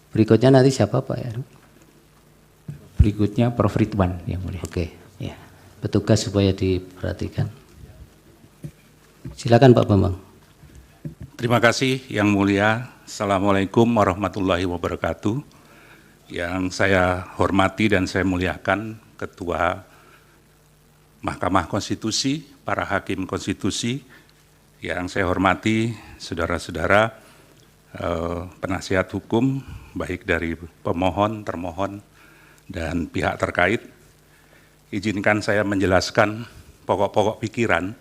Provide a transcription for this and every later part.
Berikutnya nanti siapa Pak ya? Berikutnya Prof. Ridwan yang mulia. Oke, ya. Petugas supaya diperhatikan. Silakan Pak Bambang. Terima kasih Yang Mulia. Assalamualaikum warahmatullahi wabarakatuh. Yang saya hormati dan saya muliakan Ketua Mahkamah Konstitusi, para Hakim Konstitusi, yang saya hormati saudara-saudara penasihat hukum, baik dari pemohon, termohon, dan pihak terkait. Izinkan saya menjelaskan pokok-pokok pikiran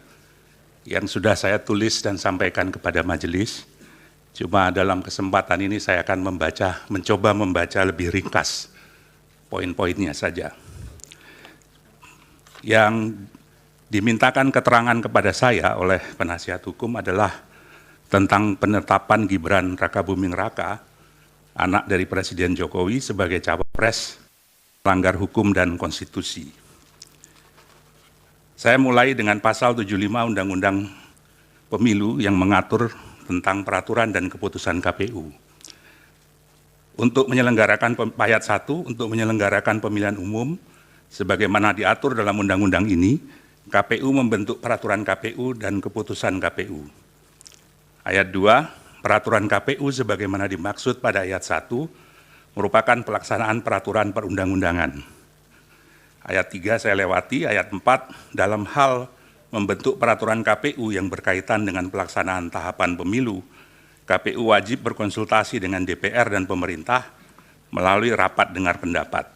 yang sudah saya tulis dan sampaikan kepada majelis. Cuma dalam kesempatan ini saya akan mencoba membaca lebih ringkas poin-poinnya saja. Yang dimintakan keterangan kepada saya oleh penasihat hukum adalah tentang penetapan Gibran Rakabuming Raka, anak dari Presiden Jokowi, sebagai cawapres melanggar hukum dan konstitusi. Saya mulai dengan pasal 75 Undang-Undang Pemilu yang mengatur tentang peraturan dan keputusan KPU. Untuk menyelenggarakan ayat 1, untuk menyelenggarakan pemilihan umum, sebagaimana diatur dalam undang-undang ini, KPU membentuk peraturan KPU dan keputusan KPU. Ayat 2, peraturan KPU sebagaimana dimaksud pada ayat 1, merupakan pelaksanaan peraturan perundang-undangan. Ayat 3 saya lewati, ayat 4, dalam hal membentuk peraturan KPU yang berkaitan dengan pelaksanaan tahapan pemilu, KPU wajib berkonsultasi dengan DPR dan pemerintah melalui rapat dengar pendapat.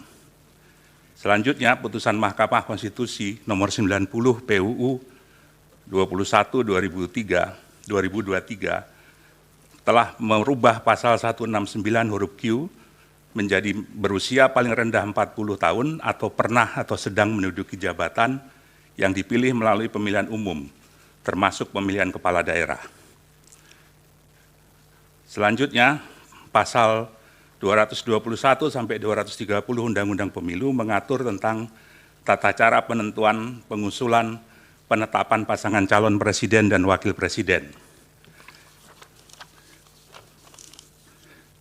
Selanjutnya, putusan Mahkamah Konstitusi nomor 90 PUU 21/2023 telah merubah pasal 169 huruf Q menjadi berusia paling rendah 40 tahun atau pernah atau sedang menduduki jabatan yang dipilih melalui pemilihan umum, termasuk pemilihan kepala daerah. Selanjutnya, pasal 221 sampai 230 Undang-Undang Pemilu mengatur tentang tata cara penentuan, pengusulan, penetapan pasangan calon presiden dan wakil presiden.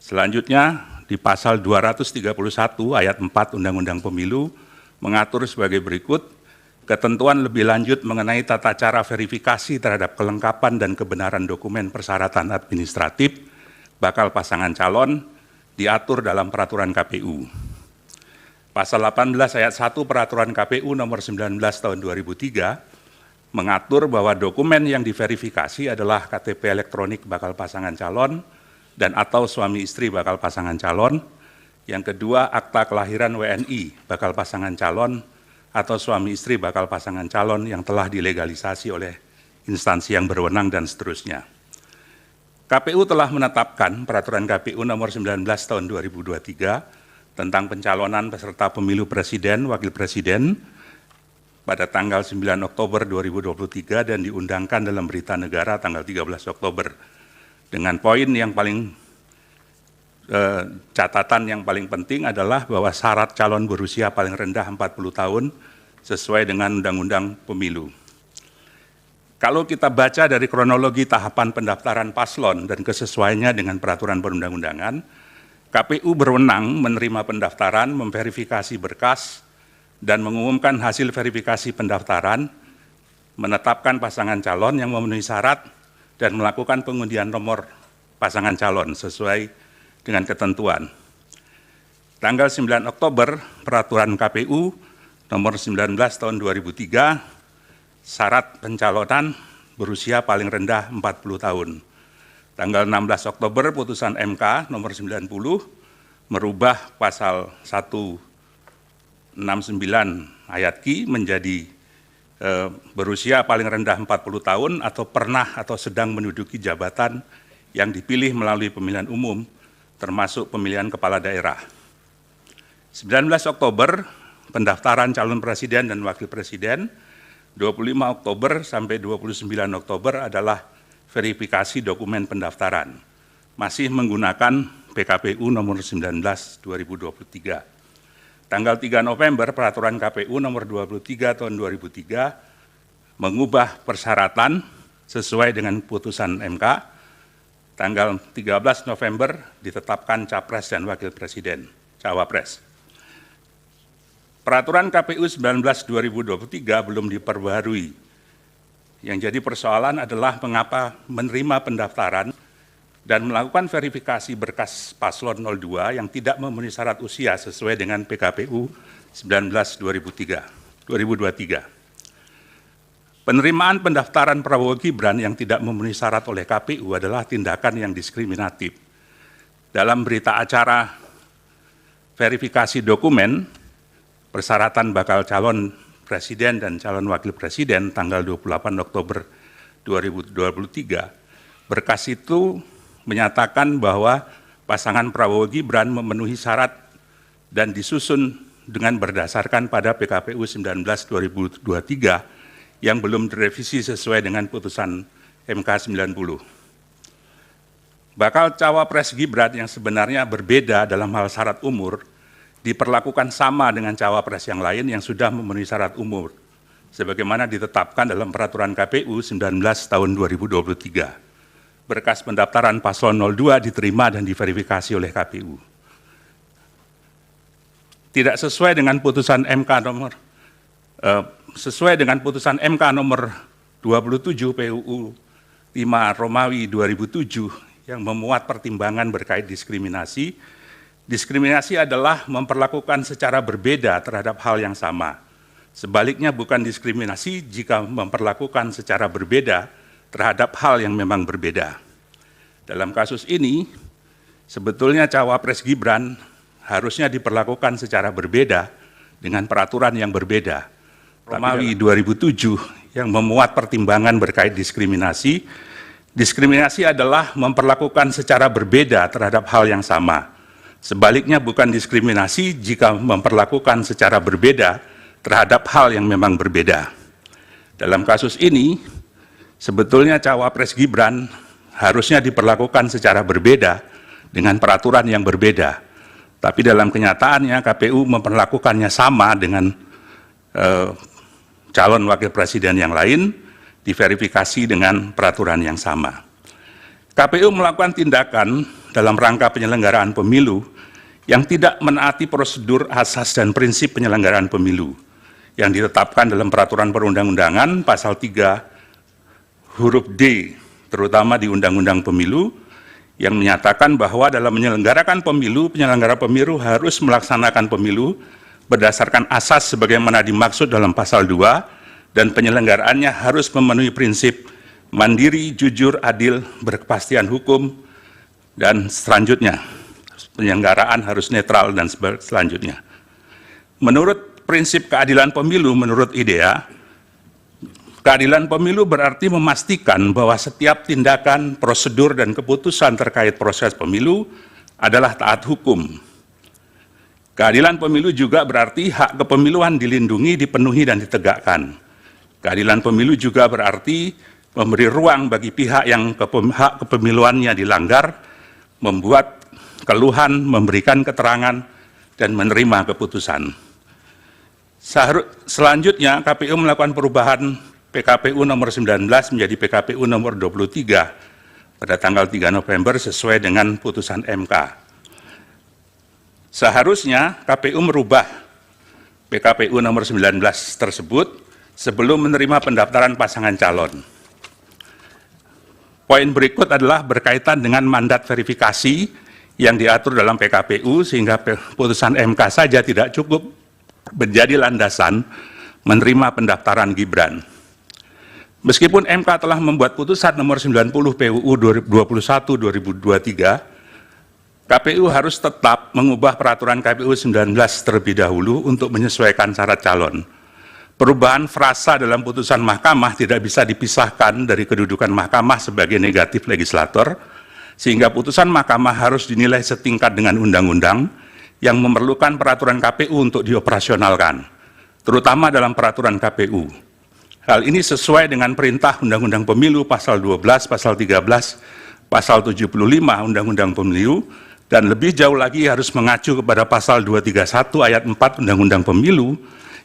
Selanjutnya, di pasal 231 ayat 4 Undang-Undang Pemilu mengatur sebagai berikut, ketentuan lebih lanjut mengenai tata cara verifikasi terhadap kelengkapan dan kebenaran dokumen persyaratan administratif bakal pasangan calon diatur dalam peraturan KPU. Pasal 18 ayat 1 peraturan KPU nomor 19 tahun 2003 mengatur bahwa dokumen yang diverifikasi adalah KTP elektronik bakal pasangan calon dan atau suami istri bakal pasangan calon. Yang kedua, akta kelahiran WNI bakal pasangan calon atau suami istri bakal pasangan calon yang telah dilegalisasi oleh instansi yang berwenang dan seterusnya. KPU telah menetapkan peraturan KPU nomor 19 tahun 2023 tentang pencalonan peserta pemilu presiden, wakil presiden pada tanggal 9 Oktober 2023 dan diundangkan dalam berita negara tanggal 13 Oktober. Dengan poin yang paling catatan yang paling penting adalah bahwa syarat calon berusia paling rendah 40 tahun sesuai dengan Undang-Undang Pemilu. Kalau kita baca dari kronologi tahapan pendaftaran paslon dan kesesuaiannya dengan peraturan perundang-undangan, KPU berwenang menerima pendaftaran, memverifikasi berkas, dan mengumumkan hasil verifikasi pendaftaran, menetapkan pasangan calon yang memenuhi syarat, dan melakukan pengundian nomor pasangan calon sesuai dengan ketentuan. Tanggal 9 Oktober, peraturan KPU nomor 19 tahun 2003, syarat pencalonan berusia paling rendah 40 tahun. Tanggal 16 Oktober, putusan MK nomor 90 merubah pasal 169 ayat Q menjadi berusia paling rendah 40 tahun atau pernah atau sedang menduduki jabatan yang dipilih melalui pemilihan umum, termasuk pemilihan kepala daerah. 19 Oktober, pendaftaran calon presiden dan wakil presiden. 25 Oktober sampai 29 Oktober adalah verifikasi dokumen pendaftaran. Masih menggunakan PKPU nomor 19 2023. Tanggal 3 November, peraturan KPU nomor 23 tahun 2003 mengubah persyaratan sesuai dengan putusan MK. tanggal 13 November ditetapkan Capres dan Wakil Presiden, Cawapres. Peraturan KPU 19/2023 belum diperbaharui. Yang jadi persoalan adalah mengapa menerima pendaftaran dan melakukan verifikasi berkas paslon 02 yang tidak memenuhi syarat usia sesuai dengan PKPU 19/2023. Penerimaan pendaftaran Prabowo Gibran yang tidak memenuhi syarat oleh KPU adalah tindakan yang diskriminatif. Dalam berita acara verifikasi dokumen persyaratan bakal calon presiden dan calon wakil presiden tanggal 28 Oktober 2023, berkas itu menyatakan bahwa pasangan Prabowo Gibran memenuhi syarat dan disusun dengan berdasarkan pada PKPU 19/2023 yang belum direvisi sesuai dengan putusan MK 90. Bakal cawapres Gibran yang sebenarnya berbeda dalam hal syarat umur diperlakukan sama dengan cawapres yang lain yang sudah memenuhi syarat umur, sebagaimana ditetapkan dalam Peraturan KPU 19 tahun 2023. Berkas pendaftaran paslon 02 diterima dan diverifikasi oleh KPU. Tidak sesuai dengan putusan MK nomor 27 PUU 5 Romawi 2007 yang memuat pertimbangan berkait diskriminasi. Diskriminasi adalah memperlakukan secara berbeda terhadap hal yang sama. Sebaliknya bukan diskriminasi jika memperlakukan secara berbeda terhadap hal yang memang berbeda. Dalam kasus ini, sebetulnya cawapres Gibran harusnya diperlakukan secara berbeda dengan peraturan yang berbeda. Romawi 2007 yang memuat pertimbangan berkait diskriminasi. Diskriminasi adalah memperlakukan secara berbeda terhadap hal yang sama. Sebaliknya bukan diskriminasi jika memperlakukan secara berbeda terhadap hal yang memang berbeda. Dalam kasus ini, sebetulnya cawapres Gibran harusnya diperlakukan secara berbeda dengan peraturan yang berbeda. Tapi dalam kenyataannya KPU memperlakukannya sama dengan calon wakil presiden yang lain, diverifikasi dengan peraturan yang sama. KPU melakukan tindakan dalam rangka penyelenggaraan pemilu yang tidak menaati prosedur asas dan prinsip penyelenggaraan pemilu yang ditetapkan dalam peraturan perundang-undangan pasal 3 huruf D, terutama di Undang-Undang Pemilu, yang menyatakan bahwa dalam menyelenggarakan pemilu, penyelenggara pemilu harus melaksanakan pemilu berdasarkan asas sebagaimana dimaksud dalam pasal 2 dan penyelenggaraannya harus memenuhi prinsip mandiri, jujur, adil, berkepastian hukum, dan selanjutnya. Penyelenggaraan harus netral dan selanjutnya. Menurut prinsip keadilan pemilu, menurut IDEA, keadilan pemilu berarti memastikan bahwa setiap tindakan, prosedur, dan keputusan terkait proses pemilu adalah taat hukum. Keadilan pemilu juga berarti hak kepemiluan dilindungi, dipenuhi, dan ditegakkan. Keadilan pemilu juga berarti memberi ruang bagi pihak yang hak kepemiluannya dilanggar, membuat keluhan, memberikan keterangan, dan menerima keputusan. Selanjutnya, KPU melakukan perubahan PKPU nomor 19 menjadi PKPU nomor 23 pada tanggal 3 November sesuai dengan putusan MK. Seharusnya KPU merubah PKPU nomor 19 tersebut sebelum menerima pendaftaran pasangan calon. Poin berikut adalah berkaitan dengan mandat verifikasi yang diatur dalam PKPU sehingga putusan MK saja tidak cukup menjadi landasan menerima pendaftaran Gibran. Meskipun MK telah membuat putusan nomor 90 PUU 21/2023, KPU harus tetap mengubah peraturan KPU 19 terlebih dahulu untuk menyesuaikan syarat calon. Perubahan frasa dalam putusan mahkamah tidak bisa dipisahkan dari kedudukan mahkamah sebagai negatif legislator, sehingga putusan mahkamah harus dinilai setingkat dengan undang-undang yang memerlukan peraturan KPU untuk dioperasionalkan, terutama dalam peraturan KPU. Hal ini sesuai dengan perintah Undang-Undang Pemilu pasal 12, pasal 13, pasal 75 Undang-Undang Pemilu, dan lebih jauh lagi harus mengacu kepada pasal 231 ayat 4 Undang-Undang Pemilu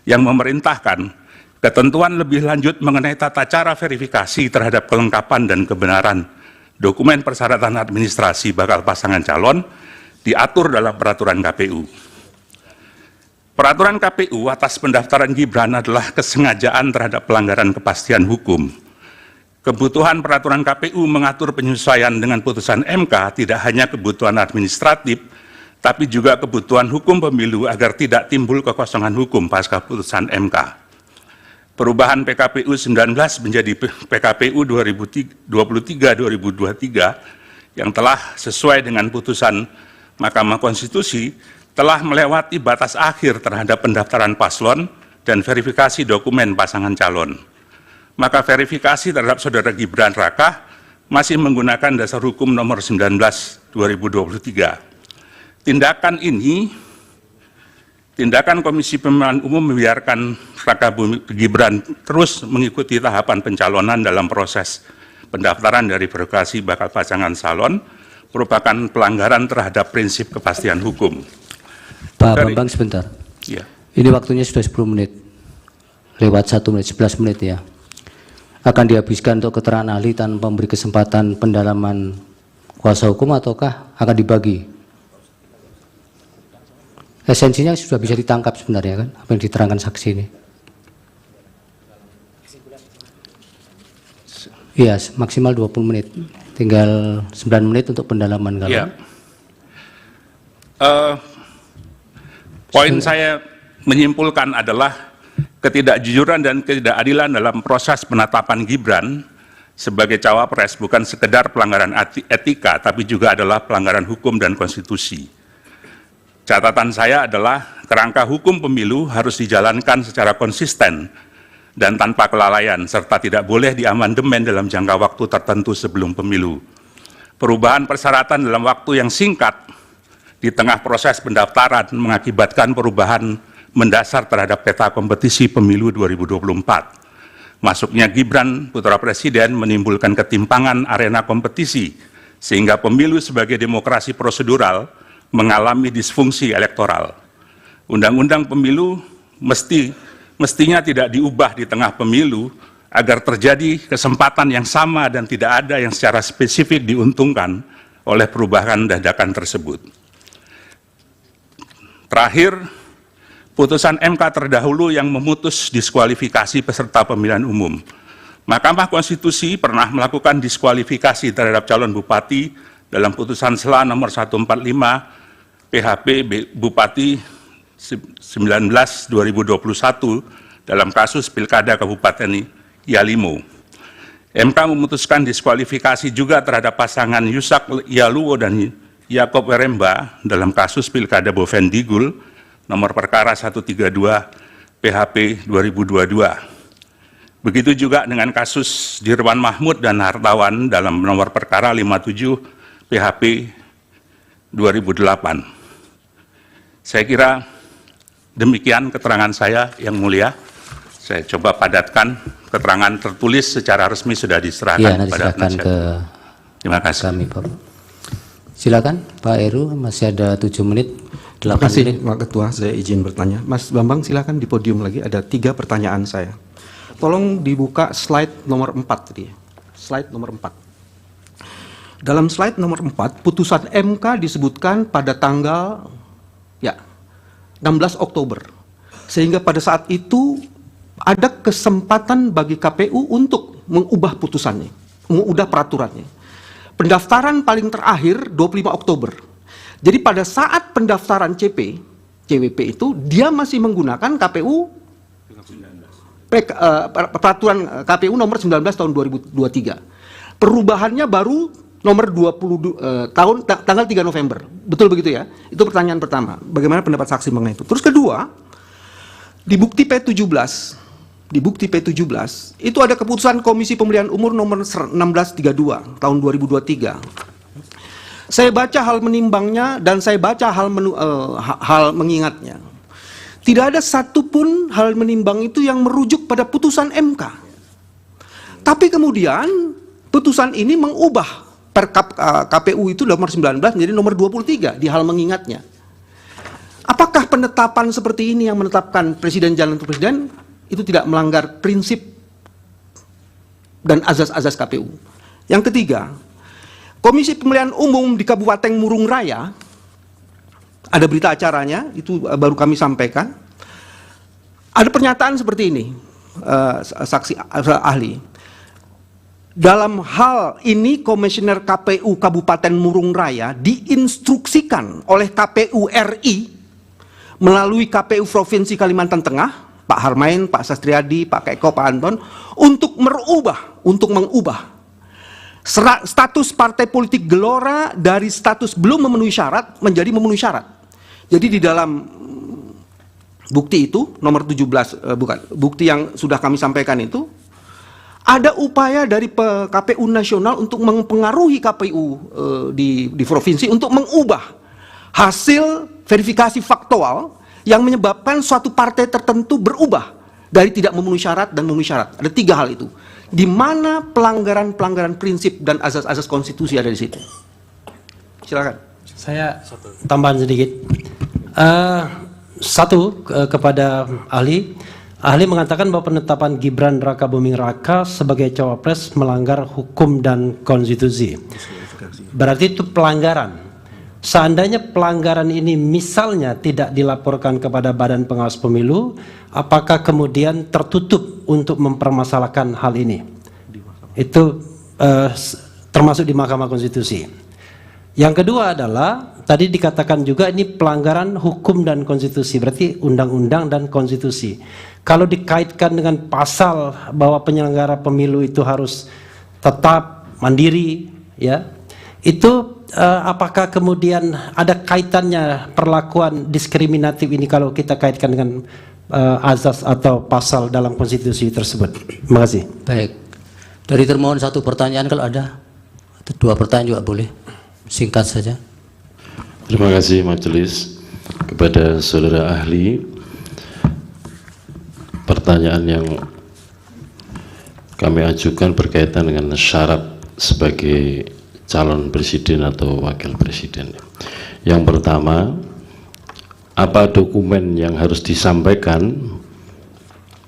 yang memerintahkan ketentuan lebih lanjut mengenai tata cara verifikasi terhadap kelengkapan dan kebenaran dokumen persyaratan administrasi bakal pasangan calon diatur dalam peraturan KPU. Peraturan KPU atas pendaftaran Gibran adalah kesengajaan terhadap pelanggaran kepastian hukum. Kebutuhan peraturan KPU mengatur penyesuaian dengan putusan MK tidak hanya kebutuhan administratif, tapi juga kebutuhan hukum pemilu agar tidak timbul kekosongan hukum pasca putusan MK. Perubahan PKPU 19 menjadi PKPU 2023-2023 yang telah sesuai dengan putusan Mahkamah Konstitusi telah melewati batas akhir terhadap pendaftaran paslon dan verifikasi dokumen pasangan calon. Maka verifikasi terhadap Saudara Gibran Raka masih menggunakan dasar hukum nomor 19/2023. Tindakan Komisi Pemilihan Umum membiarkan Raka Gibran terus mengikuti tahapan pencalonan dalam proses pendaftaran dari verifikasi bakal pasangan calon merupakan pelanggaran terhadap prinsip kepastian hukum. Pak Bambang sebentar. Ya. Ini waktunya sudah 10 menit. Lewat 1 menit, 11 menit ya. Akan dihabiskan untuk keterangan ahli tanpa memberi kesempatan pendalaman kuasa hukum ataukah akan dibagi? Esensinya sudah bisa ditangkap sebenarnya kan, apa yang diterangkan saksi ini. Iya, maksimal 20 menit. Tinggal 9 menit untuk pendalaman kalau. Ya. Poin saya menyimpulkan adalah ketidakjujuran dan ketidakadilan dalam proses penetapan Gibran sebagai cawapres bukan sekedar pelanggaran etika, tapi juga adalah pelanggaran hukum dan konstitusi. Catatan saya adalah kerangka hukum pemilu harus dijalankan secara konsisten dan tanpa kelalaian, serta tidak boleh diamandemen dalam jangka waktu tertentu sebelum pemilu. Perubahan persyaratan dalam waktu yang singkat di tengah proses pendaftaran mengakibatkan perubahan mendasar terhadap peta kompetisi pemilu 2024. Masuknya Gibran putra presiden menimbulkan ketimpangan arena kompetisi, sehingga pemilu sebagai demokrasi prosedural mengalami disfungsi elektoral. Undang-undang pemilu mestinya tidak diubah di tengah pemilu agar terjadi kesempatan yang sama dan tidak ada yang secara spesifik diuntungkan oleh perubahan dadakan tersebut. Terakhir, putusan MK terdahulu yang memutus diskualifikasi peserta pemilihan umum. Mahkamah Konstitusi pernah melakukan diskualifikasi terhadap calon bupati dalam putusan SELA nomor 145 PHP Bupati 19/2021 dalam kasus Pilkada Kabupaten Yalimo. MK memutuskan diskualifikasi juga terhadap pasangan Yusak Yaluwo dan Yakob Weremba dalam kasus Pilkada Bovendigul nomor perkara 132 PHP 2022. Begitu juga dengan kasus Dirwan Mahmud dan Hartawan dalam nomor perkara 57 PHP 2008. Saya kira demikian keterangan saya, Yang Mulia. Saya coba padatkan, keterangan tertulis secara resmi sudah diserahkan kepada penasihat. Terima kasih. Kami, Pak. Silakan Pak Heru, masih ada 7 menit. Terima kasih Pak Ketua, saya izin bertanya. Mas Bambang silakan di podium lagi, ada 3 pertanyaan saya. Tolong dibuka slide nomor 4 tadi. Slide nomor 4. Dalam slide nomor 4, putusan MK disebutkan pada tanggal 16 Oktober. Sehingga pada saat itu ada kesempatan bagi KPU untuk mengubah putusannya, mengubah peraturannya. Pendaftaran paling terakhir 25 Oktober. Jadi pada saat pendaftaran CWP itu dia masih menggunakan peraturan KPU nomor 19 tahun 2023. Perubahannya baru nomor 20 tanggal 3 November. Betul begitu ya? Itu pertanyaan pertama. Bagaimana pendapat saksi mengenai itu? Terus kedua, di bukti P17 itu ada keputusan Komisi Pemilihan Umum nomor 1632 tahun 2023. Saya baca hal menimbangnya dan saya baca hal mengingatnya. Tidak ada satupun hal menimbang itu yang merujuk pada putusan MK. Tapi kemudian putusan ini mengubah KPU itu nomor 19 menjadi nomor 23 di hal mengingatnya. Apakah penetapan seperti ini yang menetapkan presiden jalan untuk presiden itu tidak melanggar prinsip dan azas-azas KPU? Yang ketiga, Komisi Pemilihan Umum di Kabupaten Murung Raya, ada berita acaranya, itu baru kami sampaikan. Ada pernyataan seperti ini, saksi ahli. Dalam hal ini, Komisioner KPU Kabupaten Murung Raya diinstruksikan oleh KPU RI melalui KPU Provinsi Kalimantan Tengah, Pak Harmain, Pak Sastriadi, Pak Keko, Pak Anton, untuk mengubah status partai politik Gelora dari status belum memenuhi syarat menjadi memenuhi syarat. Jadi di dalam bukti itu, nomor 17, bukti yang sudah kami sampaikan itu, ada upaya dari KPU nasional untuk mempengaruhi KPU di provinsi untuk mengubah hasil verifikasi faktual yang menyebabkan suatu partai tertentu berubah dari tidak memenuhi syarat dan memenuhi syarat. Ada 3 hal itu. Di mana pelanggaran prinsip dan asas-asas konstitusi ada di situ. Silakan. Saya tambahan sedikit. Kepada ahli. Ahli mengatakan bahwa penetapan Gibran Raka Buming Raka sebagai cawapres melanggar hukum dan konstitusi. Berarti itu pelanggaran. Seandainya pelanggaran ini misalnya tidak dilaporkan kepada Badan Pengawas Pemilu, apakah kemudian tertutup untuk mempermasalahkan hal ini? Itu termasuk di Mahkamah Konstitusi. Yang kedua adalah, tadi dikatakan juga ini pelanggaran hukum dan konstitusi, berarti undang-undang dan konstitusi. Kalau dikaitkan dengan pasal bahwa penyelenggara pemilu itu harus tetap mandiri, ya, itu apakah kemudian ada kaitannya perlakuan diskriminatif ini kalau kita kaitkan dengan azas atau pasal dalam konstitusi tersebut? Terima kasih. Baik. Dari termohon 1 pertanyaan kalau ada, atau 2 pertanyaan juga boleh. Singkat saja. Terima kasih majelis. Kepada saudara ahli, pertanyaan yang kami ajukan berkaitan dengan syarat sebagai calon presiden atau wakil presiden. Yang pertama, apa dokumen yang harus disampaikan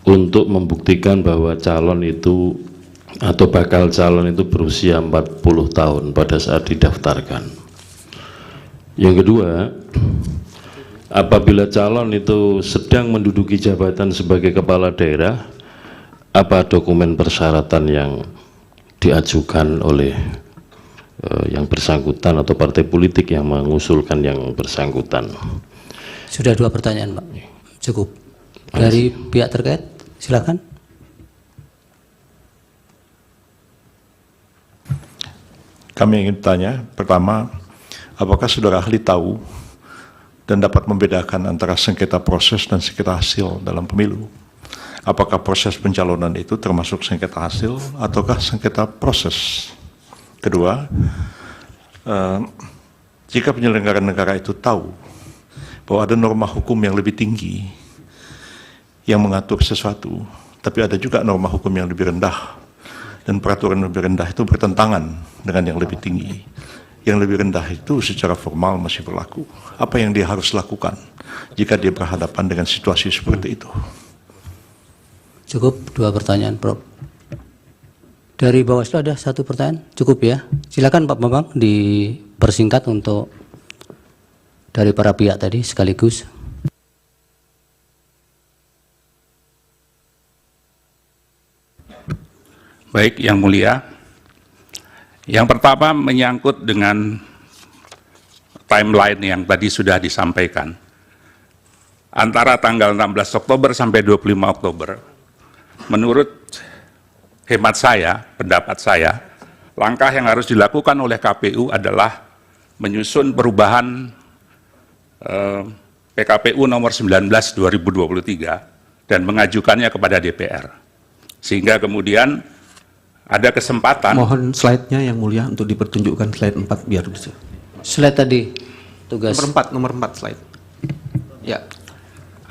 untuk membuktikan bahwa calon itu atau bakal calon itu berusia 40 tahun pada saat didaftarkan. Yang kedua, apabila calon itu sedang menduduki jabatan sebagai kepala daerah, apa dokumen persyaratan yang diajukan oleh yang bersangkutan atau partai politik yang mengusulkan yang bersangkutan? Sudah 2 pertanyaan, Pak. Cukup. Dari pihak terkait, silakan. Kami ingin bertanya, pertama, apakah saudara ahli tahu dan dapat membedakan antara sengketa proses dan sengketa hasil dalam pemilu? Apakah proses pencalonan itu termasuk sengketa hasil ataukah sengketa proses? Kedua, jika penyelenggara negara itu tahu bahwa ada norma hukum yang lebih tinggi yang mengatur sesuatu, tapi ada juga norma hukum yang lebih rendah, dan peraturan lebih rendah itu bertentangan dengan yang lebih tinggi. Yang lebih rendah itu secara formal masih berlaku. Apa yang dia harus lakukan jika dia berhadapan dengan situasi seperti itu? Cukup 2 pertanyaan, Prof. Dari Bawaslu ada 1 pertanyaan, cukup ya. Silakan Pak Bambang dipersingkat untuk dari para pihak tadi sekaligus. Baik, Yang Mulia. Yang pertama menyangkut dengan timeline yang tadi sudah disampaikan. Antara tanggal 16 Oktober sampai 25 Oktober, menurut hemat saya, pendapat saya, langkah yang harus dilakukan oleh KPU adalah menyusun perubahan PKPU nomor 19 2023 dan mengajukannya kepada DPR. Sehingga kemudian ada kesempatan. Mohon slide-nya yang mulia untuk dipertunjukkan slide 4 biar bisa. Slide tadi, tugas. Nomor 4 slide. Ya.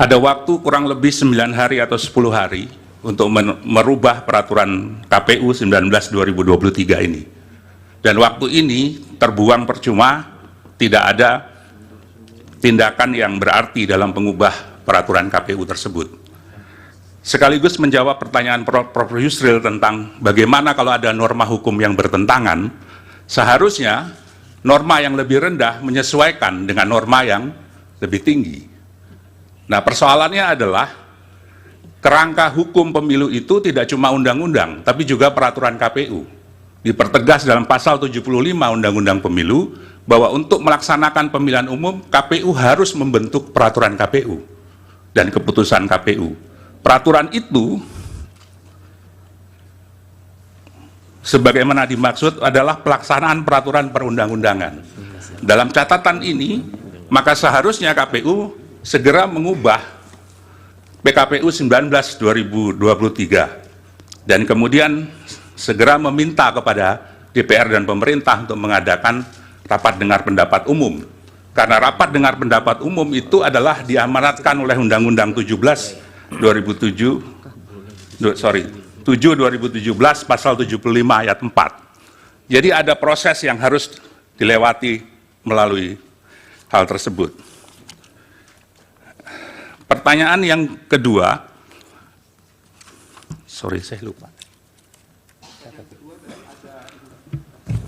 Ada waktu kurang lebih 9 hari atau 10 hari untuk merubah peraturan KPU 19 2023 ini. Dan waktu ini terbuang percuma, tidak ada tindakan yang berarti dalam mengubah peraturan KPU tersebut. Sekaligus menjawab pertanyaan Prof. Yusril tentang bagaimana kalau ada norma hukum yang bertentangan, seharusnya norma yang lebih rendah menyesuaikan dengan norma yang lebih tinggi. Nah, persoalannya adalah kerangka hukum pemilu itu tidak cuma undang-undang, tapi juga peraturan KPU. Dipertegas dalam pasal 75 Undang-Undang Pemilu bahwa untuk melaksanakan pemilihan umum, KPU harus membentuk peraturan KPU dan keputusan KPU. Peraturan itu, sebagaimana dimaksud, adalah pelaksanaan peraturan perundang-undangan. Dalam catatan ini, maka seharusnya KPU segera mengubah PKPU 19/2023 dan kemudian segera meminta kepada DPR dan pemerintah untuk mengadakan rapat dengar pendapat umum. Karena rapat dengar pendapat umum itu adalah diamanatkan oleh Undang-Undang 7/2017 pasal 75 ayat 4. Jadi ada proses yang harus dilewati melalui hal tersebut. Pertanyaan yang kedua, saya lupa.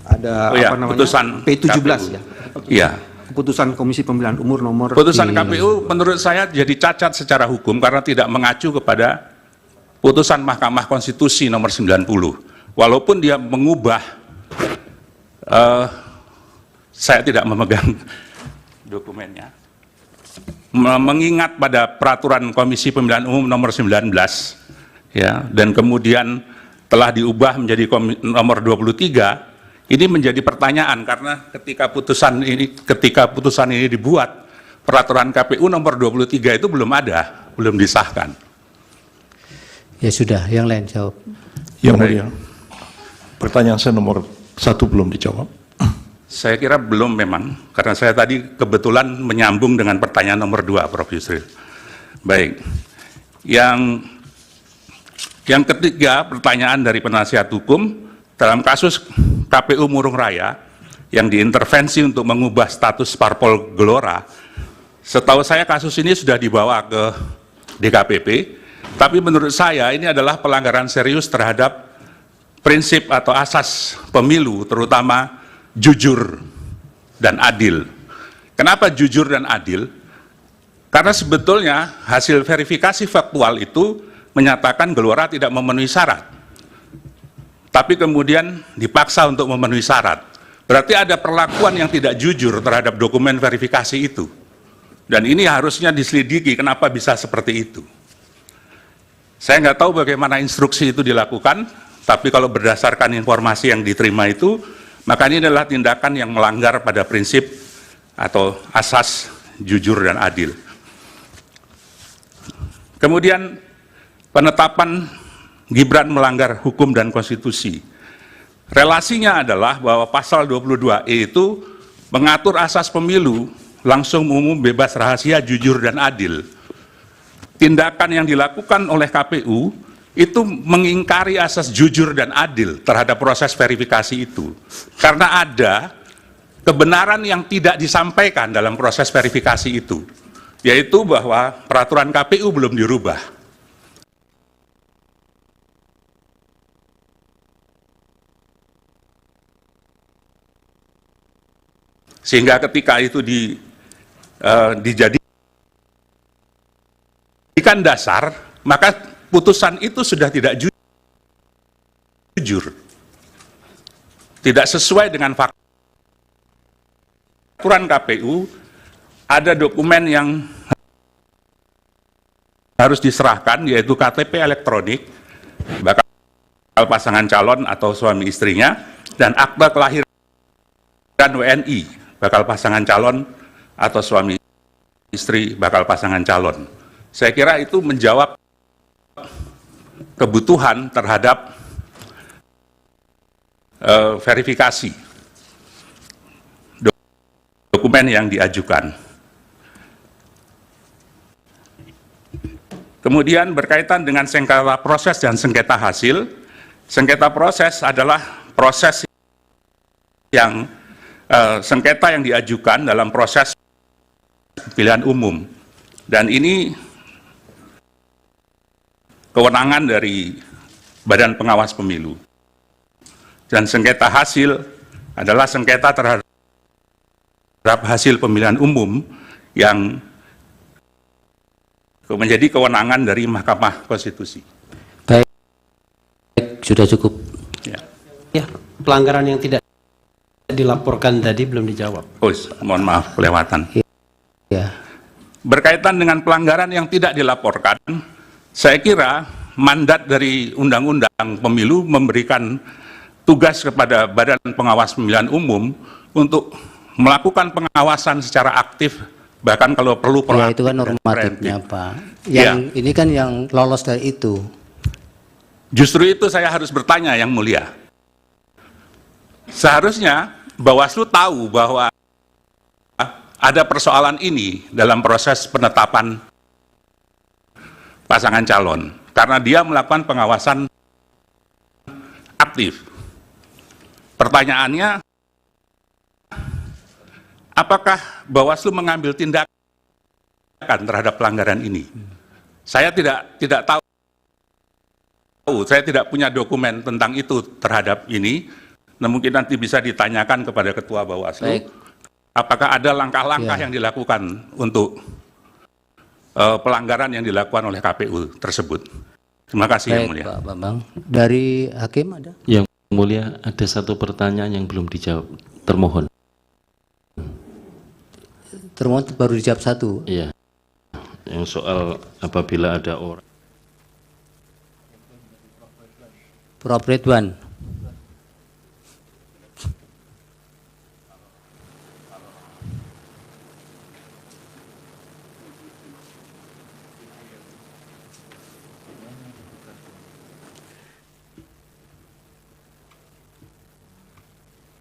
Ada putusan P17 KPU. ya. Iya. Keputusan Komisi Pemilihan Umum nomor Putusan KPU menurut saya jadi cacat secara hukum karena tidak mengacu kepada putusan Mahkamah Konstitusi nomor 90. Walaupun dia mengubah, saya tidak memegang dokumennya, mengingat pada peraturan Komisi Pemilihan Umum nomor 19, ya, dan kemudian telah diubah menjadi nomor 23. Ini menjadi pertanyaan karena ketika putusan ini dibuat, peraturan KPU nomor 23 itu belum ada, belum disahkan. Ya sudah, yang lain jawab. Yang mulia, pertanyaan saya nomor 1 belum dijawab. Saya kira belum memang, karena saya tadi kebetulan menyambung dengan pertanyaan nomor 2, Prof. Yusril. Baik, yang ketiga pertanyaan dari penasihat hukum, dalam kasus KPU Murung Raya yang diintervensi untuk mengubah status parpol Gelora, setahu saya kasus ini sudah dibawa ke DKPP, tapi menurut saya ini adalah pelanggaran serius terhadap prinsip atau asas pemilu, terutama jujur dan adil. Kenapa jujur dan adil? Karena sebetulnya hasil verifikasi faktual itu menyatakan Gelora tidak memenuhi syarat, tapi kemudian dipaksa untuk memenuhi syarat. Berarti ada perlakuan yang tidak jujur terhadap dokumen verifikasi itu. Dan ini harusnya diselidiki kenapa bisa seperti itu. Saya nggak tahu bagaimana instruksi itu dilakukan, tapi kalau berdasarkan informasi yang diterima itu, maka ini adalah tindakan yang melanggar pada prinsip atau asas jujur dan adil. Kemudian penetapan Gibran melanggar hukum dan konstitusi. Relasinya adalah bahwa pasal 22E itu mengatur asas pemilu langsung, umum, bebas, rahasia, jujur, dan adil. Tindakan yang dilakukan oleh KPU itu mengingkari asas jujur dan adil terhadap proses verifikasi itu. Karena ada kebenaran yang tidak disampaikan dalam proses verifikasi itu, yaitu bahwa peraturan KPU belum dirubah. Sehingga ketika itu dijadikan dasar, maka putusan itu sudah tidak jujur, tidak sesuai dengan fakta. Peraturan KPU ada dokumen yang harus diserahkan, yaitu KTP elektronik, bakal pasangan calon atau suami istrinya, dan akta kelahiran WNI, bakal pasangan calon atau suami istri bakal pasangan calon. Saya kira itu menjawab kebutuhan terhadap verifikasi dokumen yang diajukan. Kemudian berkaitan dengan sengketa proses dan sengketa hasil. Sengketa proses adalah proses yang sengketa yang diajukan dalam proses pemilihan umum, dan ini kewenangan dari Badan Pengawas Pemilu. Dan sengketa hasil adalah sengketa terhadap hasil pemilihan umum yang menjadi kewenangan dari Mahkamah Konstitusi. Baik, sudah cukup. Ya. Ya, pelanggaran yang tidak dilaporkan tadi belum dijawab. Oh, mohon maaf, kelewatan. Ya. Berkaitan dengan pelanggaran yang tidak dilaporkan, saya kira mandat dari Undang-Undang Pemilu memberikan tugas kepada Badan Pengawas Pemilihan Umum untuk melakukan pengawasan secara aktif, bahkan kalau perlu Ya, proaktif. itu kan dan normatifnya, preventif. Pak. Yang Ya. ini kan yang lolos dari itu. Justru itu saya harus bertanya, Yang Mulia. Seharusnya Bawaslu tahu bahwa ada persoalan ini dalam proses penetapan pasangan calon, karena dia melakukan pengawasan aktif. Pertanyaannya, apakah Bawaslu mengambil tindakan terhadap pelanggaran ini? Saya tidak tahu, saya tidak punya dokumen tentang itu terhadap ini. Nah, mungkin nanti bisa ditanyakan kepada Ketua Bawaslu. Baik. Apakah ada langkah-langkah Ya. yang dilakukan untuk pelanggaran yang dilakukan oleh KPU tersebut? Terima kasih, Yang Baik, Mulia. Pak Bambang. Dari Hakim ada? Yang Mulia, ada satu pertanyaan yang belum dijawab. Termohon. Termohon baru dijawab satu. Iya. Yang soal apabila ada orang Prof. Ridwan.